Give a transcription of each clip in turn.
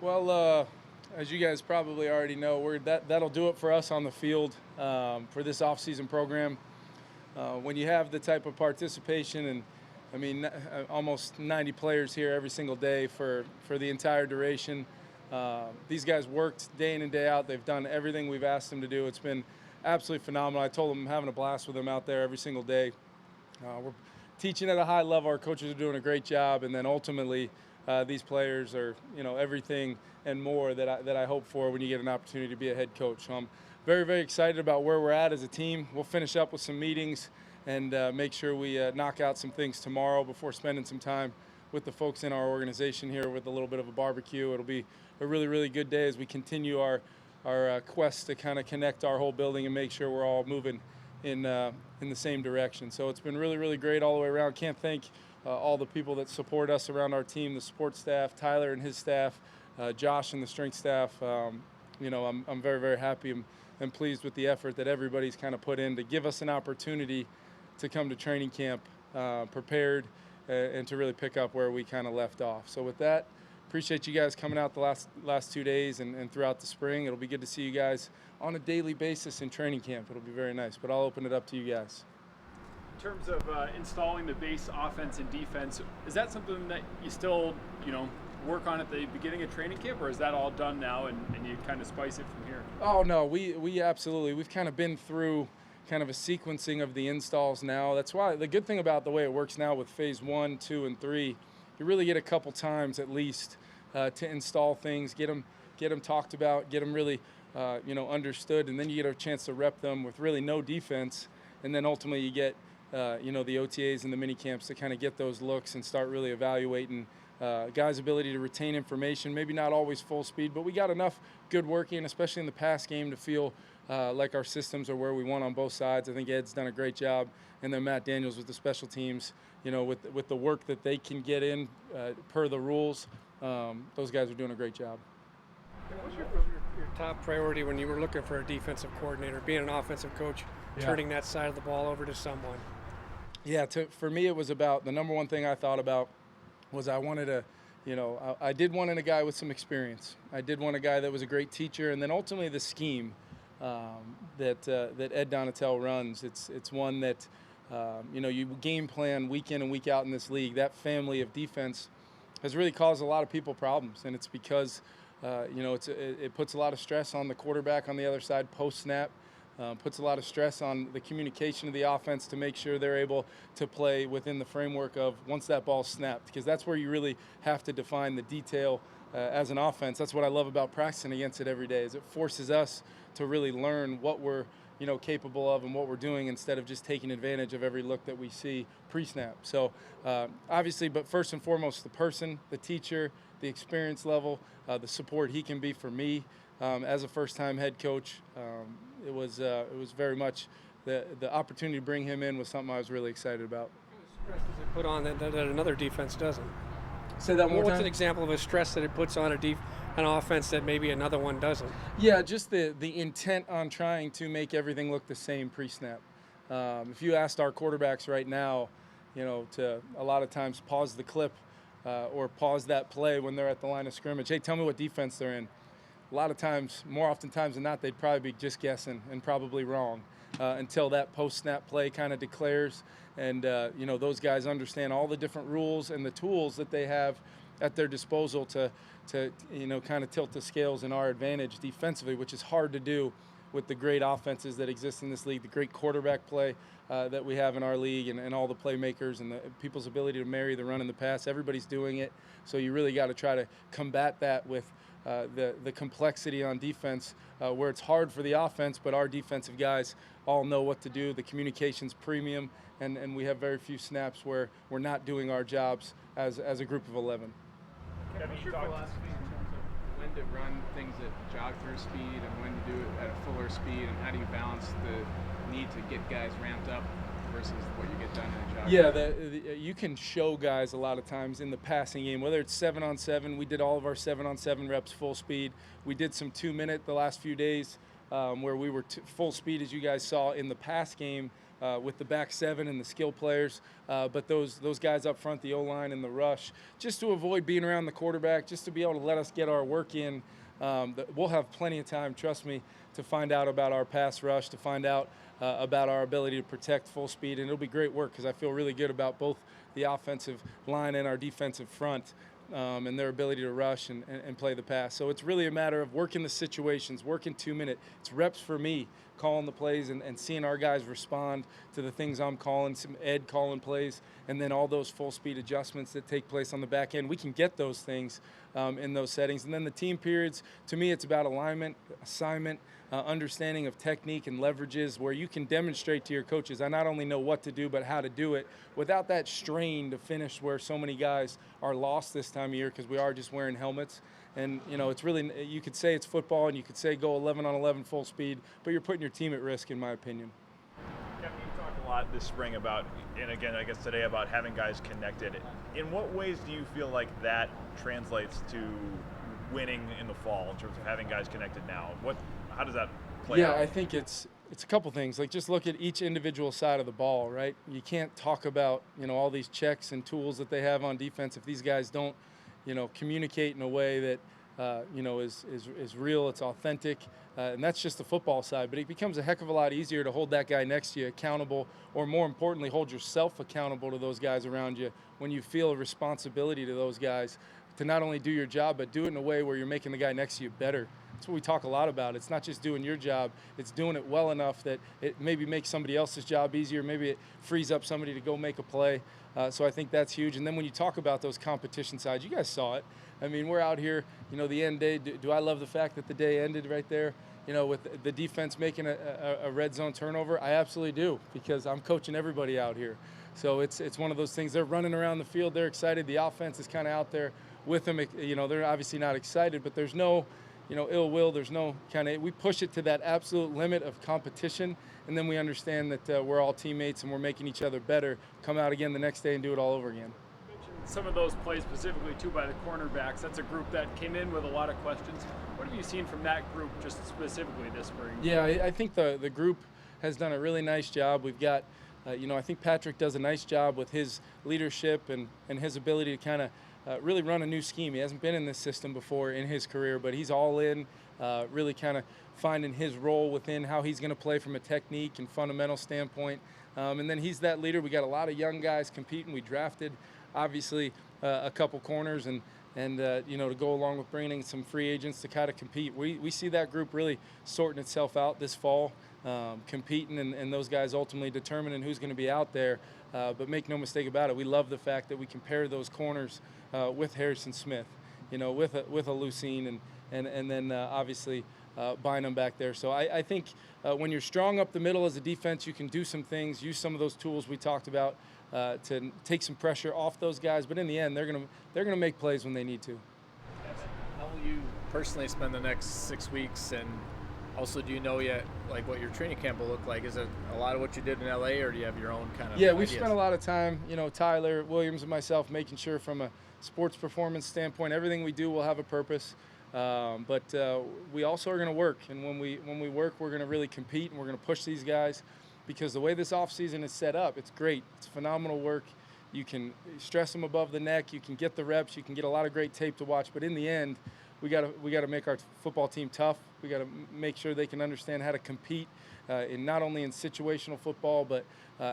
Well, as you guys probably already know, that'll do it for us on the field for this offseason program. When you have the type of participation and almost 90 players here every single day for the entire duration. These guys worked day in and day out. They've done everything we've asked them to do. It's been absolutely phenomenal. I told them I'm having a blast with them out there every single day. We're teaching at a high level. Our coaches are doing a great job, and then ultimately, these players are, everything and more that I hope for when you get an opportunity to be a head coach. So I'm very, very excited about where we're at as a team. We'll finish up with some meetings and make sure we knock out some things tomorrow before spending some time with the folks in our organization here with a little bit of a barbecue. It'll be a really, really good day as we continue our quest to kind of connect our whole building and make sure we're all moving in the same direction. So it's been really, really great all the way around. Can't thank all the people that support us around our team, the support staff, Tyler and his staff, Josh and the strength staff. I'm very, very happy and pleased with the effort that everybody's kind of put in to give us an opportunity to come to training camp prepared and to really pick up where we kind of left off. So with that, appreciate you guys coming out the last 2 days and throughout the spring. It'll be good to see you guys on a daily basis in training camp. It'll be very nice, but I'll open it up to you guys. In terms of installing the base offense and defense, is that something that you still, work on at the beginning of training camp, or is that all done now and you kind of spice it from here? Oh, no, we absolutely. We've kind of been through kind of a sequencing of the installs now. That's why the good thing about the way it works now with phase 1, 2, and 3, you really get a couple times at least to install things, get them talked about, get them really understood, and then you get a chance to rep them with really no defense, and then ultimately you get the OTAs and the mini camps to kind of get those looks and start really evaluating guys' ability to retain information. Maybe not always full speed, but we got enough good working, especially in the pass game, to feel like our systems are where we want on both sides. I think Ed's done a great job, and then Matt Daniels with the special teams, with the work that they can get in per the rules. Those guys are doing a great job. What was your top priority when you were looking for a defensive coordinator, being an offensive coach, turning that side of the ball over to someone? Yeah, for me it was about the number one thing I thought about was I wanted to, I did want a guy with some experience. I did want a guy that was a great teacher, and then ultimately the scheme that Ed Donatel runs. It's one that you game plan week in and week out in this league. That family of defense has really caused a lot of people problems, and it's because it puts a lot of stress on the quarterback on the other side post snap. Puts a lot of stress on the communication of the offense to make sure they're able to play within the framework of once that ball's snapped, because that's where you really have to define the detail as an offense. That's what I love about practicing against it every day, is it forces us to really learn what we're capable of and what we're doing instead of just taking advantage of every look that we see pre-snap. So obviously, but first and foremost, the person, the teacher, the experience level, the support he can be for me as a first-time head coach. It was very much the opportunity to bring him in was something I was really excited about. What stress does it put on that another defense doesn't? Say that more time. What's an example of a stress that it puts on an offense that maybe another one doesn't? Yeah, just the intent on trying to make everything look the same pre-snap. If you asked our quarterbacks right now, to a lot of times pause the clip or pause that play when they're at the line of scrimmage. Hey, tell me what defense they're in. A lot of times, more often times than not, they'd probably be just guessing and probably wrong until that post-snap play kind of declares. And, those guys understand all the different rules and the tools that they have at their disposal to kind of tilt the scales in our advantage defensively, which is hard to do with the great offenses that exist in this league, the great quarterback play that we have in our league, and all the playmakers and the people's ability to marry the run and the pass. Everybody's doing it, so you really got to try to combat that with the complexity on defense, where it's hard for the offense, but our defensive guys all know what to do. The communication's premium, and we have very few snaps where we're not doing our jobs as a group of 11. What's your philosophy in terms of when to run things at jog-through speed and when to do it at a fuller speed, and how do you balance the need to get guys ramped up versus what you get done in a jog? Yeah, you can show guys a lot of times in the passing game, whether it's 7-on-7. We did all of our 7-on-7 reps full speed. We did some 2-minute the last few days where we were full speed, as you guys saw in the pass game. with the back seven and the skill players, but those guys up front, the O-line and the rush, just to avoid being around the quarterback, just to be able to let us get our work in. We'll have plenty of time, trust me, to find out about our pass rush, to find out about our ability to protect full speed, and it'll be great work because I feel really good about both the offensive line and our defensive front. And their ability to rush and play the pass. So it's really a matter of working the situations, working 2 minutes. It's reps for me, calling the plays and seeing our guys respond to the things I'm calling, some Ed calling plays, and then all those full speed adjustments that take place on the back end. We can get those things in those settings. And then the team periods, to me, it's about alignment, assignment, understanding of technique and leverages where you can demonstrate to your coaches, I not only know what to do, but how to do it without that strain to finish where so many guys are lost this time of year because we are just wearing helmets. And, it's really, you could say it's football and you could say go 11 on 11 full speed, but you're putting your team at risk, in my opinion. Kevin, you talked a lot this spring about, and again, I guess today, about having guys connected. In what ways do you feel like that translates to winning in the fall in terms of having guys connected now? How does that play out? Yeah, I think it's a couple things. Like, just look at each individual side of the ball, right? You can't talk about, all these checks and tools that they have on defense if these guys don't, communicate in a way that, is real, it's authentic. And that's just the football side. But it becomes a heck of a lot easier to hold that guy next to you accountable, or more importantly, hold yourself accountable to those guys around you when you feel a responsibility to those guys to not only do your job, but do it in a way where you're making the guy next to you better. That's what we talk a lot about. It's not just doing your job, it's doing it well enough that it maybe makes somebody else's job easier, maybe it frees up somebody to go make a play. So I think that's huge. And then when you talk about those competition sides, you guys saw it. I mean, we're out here, the end day. Do I love the fact that the day ended right there, with the defense making a red zone turnover? I absolutely do, because I'm coaching everybody out here. So it's one of those things. They're running around the field. They're excited. The offense is kind of out there with them. They're obviously not excited, but there's no ill will. There's no we push it to that absolute limit of competition, and then we understand that we're all teammates and we're making each other better. Come out again the next day and do it all over again. You mentioned some of those plays specifically too by the cornerbacks. That's a group that came in with a lot of questions. What have you seen from that group just specifically this spring? Yeah, I think the group has done a really nice job. We've got, I think Patrick does a nice job with his leadership and his ability to kind of really run a new scheme. He hasn't been in this system before in his career, but he's all in, really kind of finding his role within how he's going to play from a technique and fundamental standpoint. And then he's that leader. We got a lot of young guys competing. We drafted, obviously, a couple corners and to go along with bringing in some free agents to kind of compete. We see that group really sorting itself out this fall, competing, and those guys ultimately determining who's going to be out there. But make no mistake about it, we love the fact that we can pair those corners with Harrison Smith, with a Lucene, and then obviously Bynum back there. So I think when you're strong up the middle as a defense, you can do some things, use some of those tools we talked about to take some pressure off those guys. But in the end, they're gonna make plays when they need to. How will you personally spend the next 6 weeks, and also, do you know yet what your training camp will look like? Is it a lot of what you did in LA, or do you have your own kind of Yeah, we've ideas? spent a lot of time, Tyler, Williams, and myself making sure from a sports performance standpoint, everything we do will have a purpose. But we also are going to work, and when we work, we're going to really compete, and we're going to push these guys, because the way this offseason is set up, it's great. It's phenomenal work. You can stress them above the neck. You can get the reps. You can get a lot of great tape to watch. But in the end, we got to make our football team tough. We got to make sure they can understand how to compete in not only in situational football, but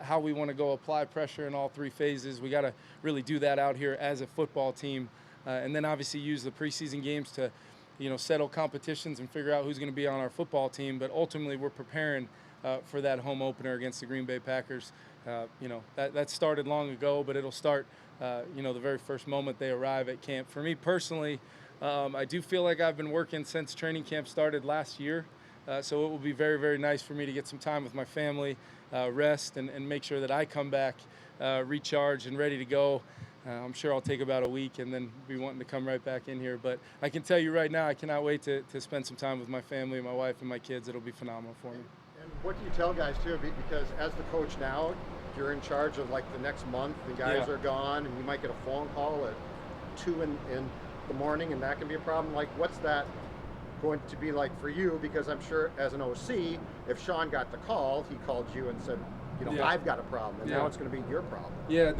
how we want to go apply pressure in all three phases. We got to really do that out here as a football team, and then obviously use the preseason games to, settle competitions and figure out who's going to be on our football team. But ultimately, we're preparing for that home opener against the Green Bay Packers. That started long ago, but it'll start, the very first moment they arrive at camp. For me personally, I do feel like I've been working since training camp started last year, so it will be very, very nice for me to get some time with my family, rest, and make sure that I come back recharged and ready to go. I'm sure I'll take about a week and then be wanting to come right back in here. But I can tell you right now, I cannot wait to spend some time with my family, my wife, and my kids. It'll be phenomenal for me. And what do you tell guys too? Because as the coach now, you're in charge of the next month. The guys are gone, and you might get a phone call at 2 in the morning, and that can be a problem. What's that going to be like for you? Because I'm sure as an OC, if Sean got the call, he called you and said, Yeah. I've got a problem, and Yeah. now it's going to be your problem. Yeah,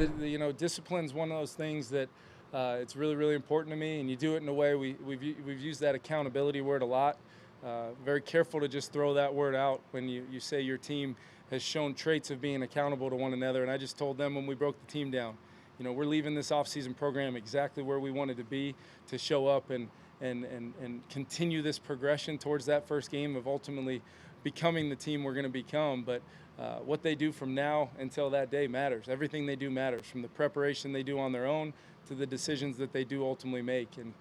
discipline's one of those things that it's really, really important to me, and you do it in a way we've used that accountability word a lot. Very careful to just throw that word out when you say your team has shown traits of being accountable to one another. And I just told them when we broke the team down, we're leaving this off-season program exactly where we wanted to be, to show up and continue this progression towards that first game of ultimately becoming the team we're going to become. But what they do from now until that day matters. Everything they do matters, from the preparation they do on their own to the decisions that they do ultimately make. And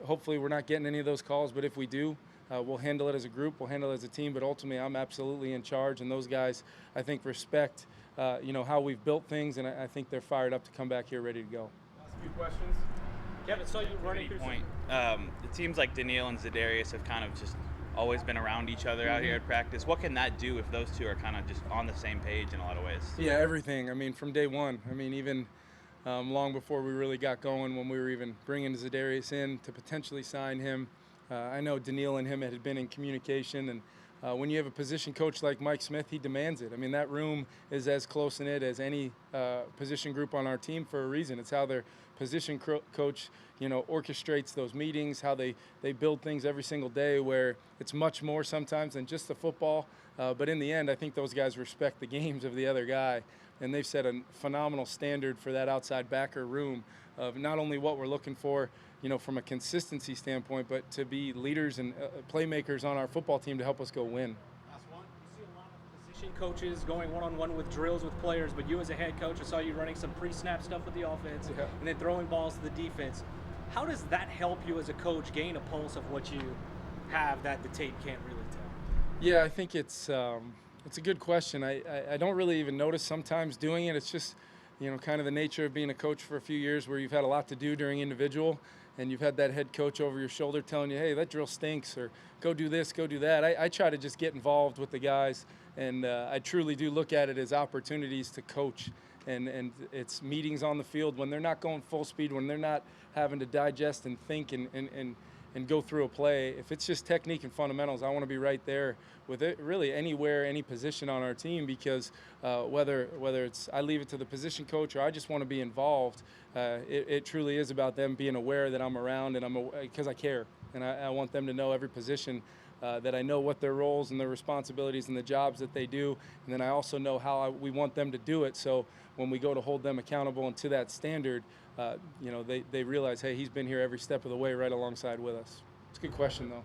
hopefully we're not getting any of those calls, but if we do, we'll handle it as a group, we'll handle it as a team. But ultimately, I'm absolutely in charge, and those guys, I think, respect how we've built things, and I think they're fired up to come back here ready to go. Last few questions. Kevin, so you running through point. It seems like Daniil and Zadarius have kind of just always been around each other out here at practice. What can that do if those two are kind of just on the same page in a lot of ways? Yeah, everything. I mean, from day one. I mean, even long before we really got going, when we were even bringing Zadarius in to potentially sign him, I know Daniil and him had been in communication, and when you have a position coach like Mike Smith, he demands it. I mean, that room is as close-knit as any position group on our team for a reason. It's how their position coach, orchestrates those meetings, how they build things every single day, where it's much more sometimes than just the football. But in the end, I think those guys respect the games of the other guy, and they've set a phenomenal standard for that outside backer room of not only what we're looking for, from a consistency standpoint, but to be leaders and playmakers on our football team to help us go win. Last one. You see a lot of position coaches going one-on-one with drills with players, but you as a head coach, I saw you running some pre-snap stuff with the offense and then throwing balls to the defense. How does that help you as a coach gain a pulse of what you have that the tape can't really tell? Yeah, I think it's a good question. I don't really even notice sometimes doing it. It's just, kind of the nature of being a coach for a few years, where you've had a lot to do during individual, and you've had that head coach over your shoulder telling you, hey, that drill stinks, or go do this, go do that. I try to just get involved with the guys, and I truly do look at it as opportunities to coach. And it's meetings on the field when they're not going full speed, when they're not having to digest and think and go through a play. If it's just technique and fundamentals, I want to be right there with it, really anywhere, any position on our team, because whether it's I leave it to the position coach or I just want to be involved, it truly is about them being aware that I'm around, and because I care, and I want them to know every position, that I know what their roles and their responsibilities and the jobs that they do, and then I also know how we want them to do it. So when we go to hold them accountable and to that standard, they realize, hey, he's been here every step of the way right alongside with us. It's a good question, though.